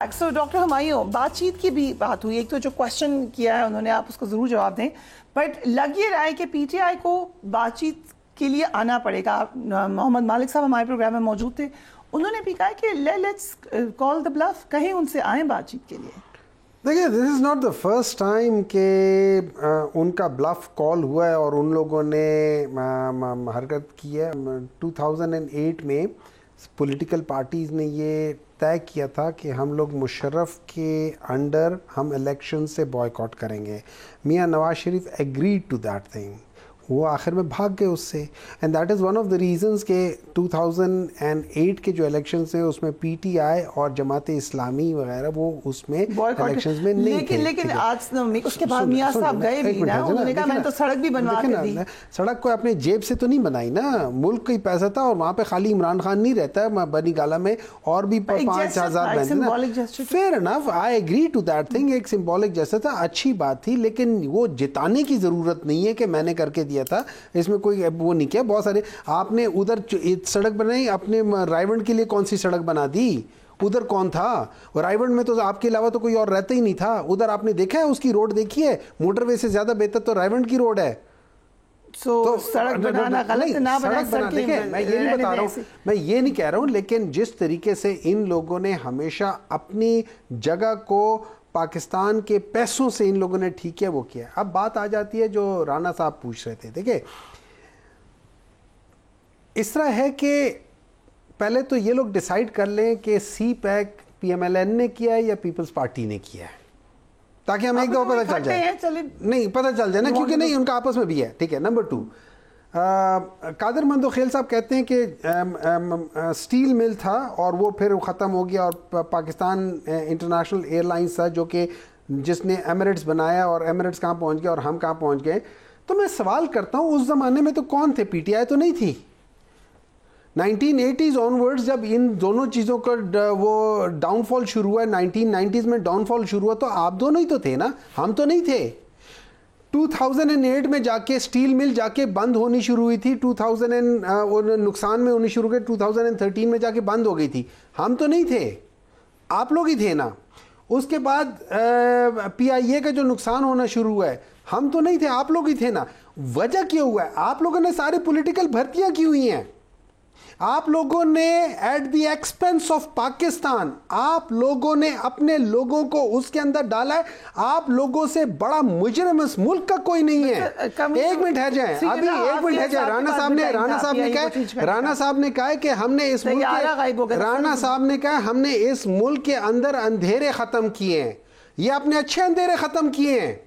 So doctor Humayun, बातचीत की भी बात हुई, एक तो जो क्वेश्चन किया है उन्होंने, आप उसको ज़रूर जवाब दें, बट लग ये रहा है कि पीटीआई को बातचीत के लिए आना पड़ेगा। मोहम्मद मालिक साहब हमारे प्रोग्राम में मौजूद थे, उन्होंने भी कहा कि लेट्स कॉल द ब्लफ, कहीं उनसे आए बातचीत के लिए। देखिए, this is not the first time कि उनका ब्लफ कॉल हुआ है और उन लोगों ने हरकत की है। 2008 में पॉलिटिकल पार्टीज़ ने ये तय किया था कि हम लोग मुशर्रफ के अंडर हम इलेक्शन से बॉयकॉट करेंगे। मियां Nawaz Sharif agreed to that thing, वो आखिर में भाग गए उससे, and that is one of the reasons के 2008 के जो इलेक्शंस हैं उसमें पीटीआई और जमात इस्लामी वगैरह वो उसमें इलेक्शंस में नहीं थे। लेकिन आज उसके बाद मियां साहब गए भी ना, उन्होंने कहा मैंने तो सड़क भी बनवा के दी। सड़क को अपने जेब से तो नहीं बनाई ना, मुल्क का ही पैसा था, और वहाँ पे खाली इमरान खान नहीं रहता है, बनी गाला में और भी 5,000। Fair enough, I agree to that thing, एक सिंबॉलिक जैसा था, अच्छी बात थी, लेकिन वो जिताने की जरूरत नहीं है कि मैंने करके दिया था, इसमें कोई वो नहीं किया। बहुत सारे आपने उधर सड़क बनाई, अपने रायवंड के लिए कौन सी सड़क बना दी? उधर कौन था? रायवंड में तो आपके अलावा तो कोई और रहता ही नहीं था। उधर आपने देखा है उसकी रोड देखी है? मोटरवे से ज्यादा बेहतर तो रायवंड की रोड है। तो सड़क बनाना गलत ना बनाए, मैं ये नहीं बता रहा हूँ, मैं ये नहीं कह रहा हूँ, लेकिन जिस तरीके से इन लोगों ने हमेशा अपनी जगह को पाकिस्तान के पैसों से इन लोगों ने ठीक किया, वो किया। अब बात आ जाती है जो राणा साहब पूछ रहे थे। देखिए, इस तरह है कि पहले तो ये लोग डिसाइड कर लें कि सी पैक पीएमएलएन ने किया है या पीपल्स पार्टी ने किया है, ताकि हमें एक दफा पता चल जाए। नहीं पता चल जाए ना, क्योंकि नहीं, उनका आपस में भी है। ठीक है। नंबर 2, कादर मंदोखेल साहब कहते हैं कि स्टील मिल था और वो फिर ख़त्म हो गया, और पाकिस्तान इंटरनेशनल एयरलाइंस था जो कि जिसने एमिरेट्स बनाया, और एमिरेट्स कहाँ पहुँच गया और हम कहाँ पहुँच गए। तो मैं सवाल करता हूँ, उस ज़माने में तो कौन थे? पीटीआई तो नहीं थी। 1980s ऑनवर्ड्स जब इन दोनों चीज़ों का वो डाउनफॉल शुरू हुआ, 1990s में डाउनफॉल शुरू हुआ, तो आप दोनों ही तो थे ना, हम तो नहीं थे। 2008 में जाके स्टील मिल जाके बंद होनी शुरू हुई थी, 2000 नुकसान में होनी शुरू हुई, 2013 में जाके बंद हो गई थी। हम तो नहीं थे, आप लोग ही थे ना। उसके बाद पीआईए का जो नुकसान होना शुरू हुआ है, हम तो नहीं थे, आप लोग ही थे ना। वजह क्या हुआ है? आप लोगों ने सारी पॉलिटिकल भर्तियां की हुई हैं, आप लोगों ने at the expense of Pakistan, आप लोगों ने अपने लोगों को उसके अंदर डाला है। आप लोगों से बड़ा मुजरिम इस मुल्क का कोई नहीं है। एक मिनट है जाए, अभी एक मिनट है जाए। राणा साहब ने कहा कि हमने इस मुल्क के, राणा साहब ने कहा हमने इस मुल्क के अंदर अंधेरे खत्म किए हैं। ये अपने अच्छे अंधेरे खत्म किए हैं।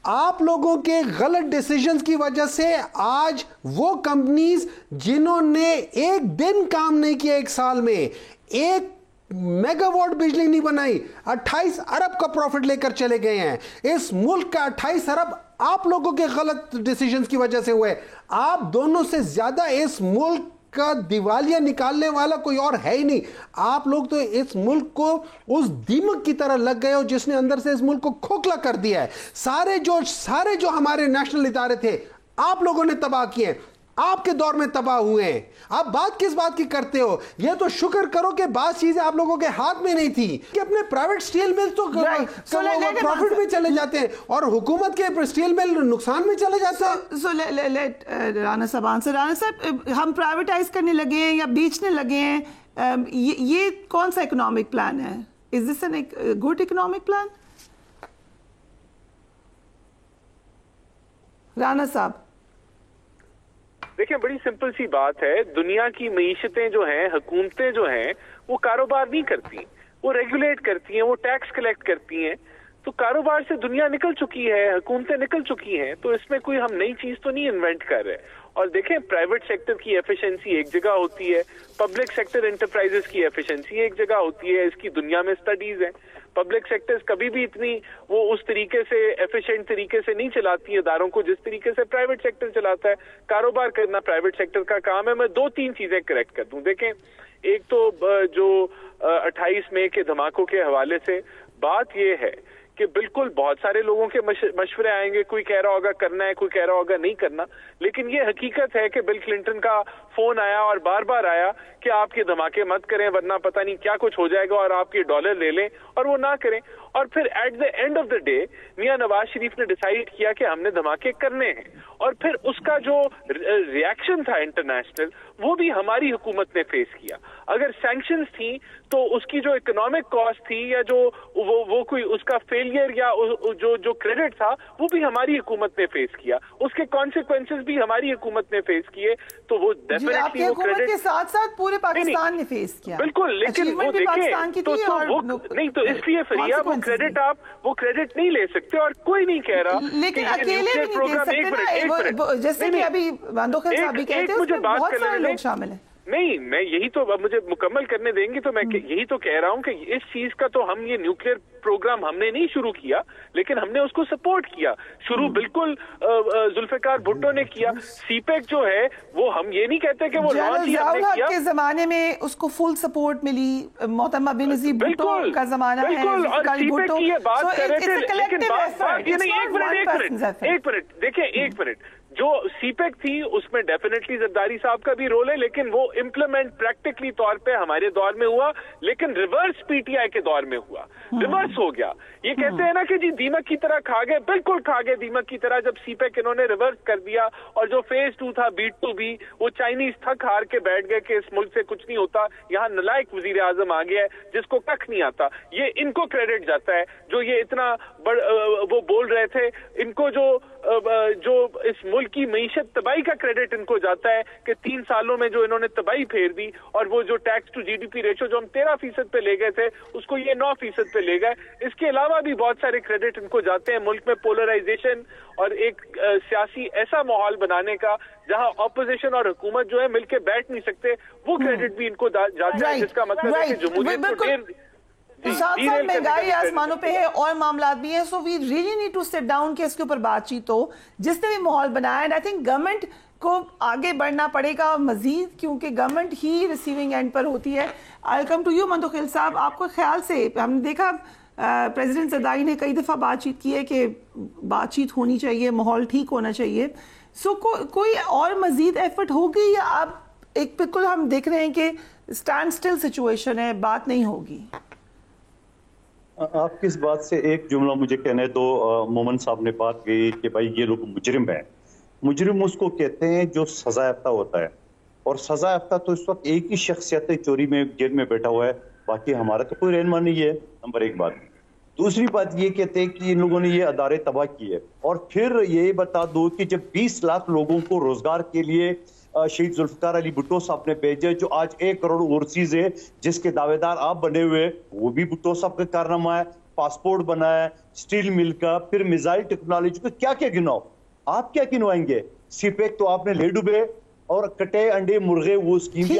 आप लोगों के गलत डिसीजंस की वजह से आज वो कंपनीज जिन्होंने एक दिन काम नहीं किया, एक साल में 1 मेगावाट बिजली नहीं बनाई, 28 अरब का प्रॉफिट लेकर चले गए हैं। इस मुल्क का 28 अरब आप लोगों के गलत डिसीजंस की वजह से हुए। आप दोनों से ज्यादा इस मुल्क का दिवालिया निकालने वाला कोई और है ही नहीं। आप लोग तो इस मुल्क को उस दीमक की तरह लग गए हो जिसने अंदर से इस मुल्क को खोखला कर दिया है। सारे जो हमारे नेशनल इदारे थे, आप लोगों ने तबाह किए, आपके दौर में तबाह हुए हैं। आप बात किस बात की करते हो? ये तो शुक्र करो कि बात चीजें आप लोगों के हाथ में नहीं थी, कि अपने प्राइवेट स्टील मिल तो प्रॉफिट में चले जाते हैं और हुकूमत के स्टील मिल नुकसान में चले जाते हैं। राणा साहब आंसर। राणा साहब, हम प्राइवेटाइज करने लगे हैं या बेचने लगे हैं, ये कौन सा इकोनॉमिक प्लान है? Is this an good economic plan? Rana साहब देखिए, बड़ी सिंपल सी बात है। दुनिया की मईशतें जो हैं, हुकूमतें जो हैं, वो कारोबार नहीं करती, वो रेगुलेट करती हैं, वो टैक्स कलेक्ट करती हैं। तो कारोबार से दुनिया निकल चुकी है, हुकूमतें निकल चुकी हैं, तो इसमें कोई हम नई चीज तो नहीं इन्वेंट कर रहे। और देखें, प्राइवेट सेक्टर की एफिशिएंसी एक जगह होती है, पब्लिक सेक्टर एंटरप्राइजेस की एफिशिएंसी एक जगह होती है। इसकी दुनिया में स्टडीज हैं। पब्लिक सेक्टर्स कभी भी इतनी वो उस तरीके से एफिशिएंट तरीके से नहीं चलाती इदारों को जिस तरीके से प्राइवेट सेक्टर चलाता है। कारोबार करना प्राइवेट सेक्टर का काम है। मैं 2-3 चीजें करेक्ट कर दूं। देखें, एक तो जो 28 मई के धमाकों के हवाले से बात यह है کہ بالکل بہت سارے لوگوں کے مشورے آئیں گے, کوئی کہہ رہا ہوگا کرنا ہے, کوئی کہہ رہا ہوگا نہیں کرنا, لیکن یہ حقیقت ہے کہ بل کلنٹن کا فون آیا اور بار بار آیا کہ آپ کے دھماکے مت کریں ورنہ پتہ نہیں کیا کچھ ہو جائے گا اور آپ کے ڈالر لے لیں, اور وہ نہ کریں. اور پھر at the end of the day Mian Nawaz شریف نے ڈیسائیڈ کیا کہ ہم نے دھماکے کرنے ہیں, اور پھر اس کا جو ریئیکشن تھا انٹرنیشنل وہ بھی ہماری حکومت نے فیس کیا. اگر سینکشنز تھیں تو اس کی جو اکنامک کاسٹ تھی یا جو وہ کوئی اس کا فیلئر یا جو کریڈٹ تھا وہ بھی ہماری حکومت نے فیس کیا, اس کے کانسیکوینسز بھی ہماری حکومت نے فیس کیے. تو وہ ڈیفینیٹلی وہ کریڈٹ کے ساتھ ساتھ پورے پاکستان نے فیس کیا بالکل, لیکن وہ دیکھیں تو نہیں, تو اس لیے فریہ وہ کریڈٹ آپ وہ کریڈٹ نہیں لے سکتے, اور کوئی نہیں کہہ رہا لیکن اکیلے نہیں دے سکتے نا, جیسے کہ ابھی مندوخیل صاحب بھی کہتے ہیں اس میں بہت سارے لوگ شامل ہیں. نہیں, میں یہی تو اب مجھے مکمل کرنے دیں گے تو میں یہی تو کہہ رہا ہوں کہ اس چیز کا تو ہم یہ نیوکلیئر پروگرام ہم نے نہیں شروع کیا, لیکن ہم نے اس کو سپورٹ کیا. شروع بالکل ذوالفقار بھٹو نے کیا. سی پیک جو ہے وہ ہم یہ نہیں کہتے کہ وہ لانچ ہی ہم نے کیا. کے زمانے میں اس کو فل سپورٹ ملی, محترمہ بینظیر بھٹو کا زمانہ ہے, اور سی پیک کی یہ بات کر رہے تھے, لیکن ایک منٹ دیکھیں, ایک منٹ, جو سی پیک تھی اس میں ڈیفینیٹلی زرداری صاحب کا بھی رول ہے, لیکن وہ امپلیمنٹ پریکٹیکلی طور پہ ہمارے دور میں ہوا, لیکن ریورس پی ٹی آئی کے دور میں ہوا, ریورس ہو گیا. یہ کہتے ہیں نا کہ جی دیمک کی طرح کھا گئے, بالکل کھا گئے دیمک کی طرح جب سی پیک انہوں نے ریورس کر دیا, اور جو فیز 2 تھا بیٹ ٹو بھی, وہ چائنیز تھک ہار کے بیٹھ گئے کہ اس ملک سے کچھ نہیں ہوتا, یہاں نلائق وزیر اعظم آ گیا ہے جس کو ککھ نہیں آتا. یہ ان کو کریڈٹ جاتا ہے جو یہ اتنا وہ بول رہے تھے, ان کو جو اس ملک کی معیشت تباہی کا کریڈٹ ان کو جاتا ہے کہ 3 سالوں میں جو انہوں نے تباہی پھیر دی, اور وہ جو tax to G D P ratio جو ہم 13% پہ لے گئے تھے اس کو یہ 9% پہ لے گئے. اس کے علاوہ بھی بہت سارے کریڈٹ ان کو جاتے ہیں ملک میں پولرائزیشن اور ایک سیاسی ایسا ماحول بنانے کا جہاں اپوزیشن اور حکومت جو ہے مل کے بیٹھ نہیں سکتے, وہ کریڈٹ بھی ان کو جاتا ہے, جس کا مطلب ہے کہ جمہوریت کو ساتھ ساتھ مہنگائی آسمانوں پہ ہے اور معاملات بھی ہیں. So we really need to sit down کہ اس کے اوپر بات چیت ہو, جس نے بھی ماحول بنایا. اینڈ آئی تھنک گورنمنٹ کو آگے بڑھنا پڑے گا مزید, کیونکہ گورنمنٹ ہی ریسیونگ اینڈ پر ہوتی ہے. آئی کم ٹو یو مندوخیل صاحب, آپ کو خیال سے ہم نے دیکھا پریزیڈنٹ زرداری نے کئی دفعہ بات چیت کی ہے کہ بات چیت ہونی چاہیے, ماحول ٹھیک ہونا چاہیے. سو کوئی اور مزید ایفرٹ ہوگی یا اب ایک بالکل ہم دیکھ رہے ہیں کہ اسٹینڈ سٹل سچویشن ہے, بات نہیں ہوگی؟ آپ کس بات سے ایک جملہ مجھے کہنے دو. مومن صاحب نے بات کہی کہ بھائی یہ لوگ مجرم ہیں. مجرم اس کو کہتے ہیں جو سزا یافتہ ہوتا ہے, اور سزا یافتہ تو اس وقت ایک ہی شخصیت ہے چوری میں جیل میں بیٹھا ہوا ہے, باقی ہمارا تو کوئی رہنما نہیں ہے. نمبر 1 بات. دوسری بات یہ کہتے ہیں کہ ان لوگوں نے یہ ادارے تباہ کیے, اور پھر یہ بتا دو کہ جب 20 لاکھ لوگوں کو روزگار کے لیے شہید ذوالفقار علی بھٹو صاحب نے بھیجے, جو آج 1 کروڑ اوورسیز ہے جس کے دعوے دار آپ بنے ہوئے, وہ بھی بھٹو صاحب کا کارنامہ ہے. پاسپورٹ بنا ہے, اسٹیل مل کا, پھر میزائل ٹیکنالوجی کا, کیا کیا گناؤ, آپ کیا گنوائیں گے؟ سی پیک تو آپ نے لے ڈوبے, اور کٹے انڈے مرغے وہ اسکیم بھی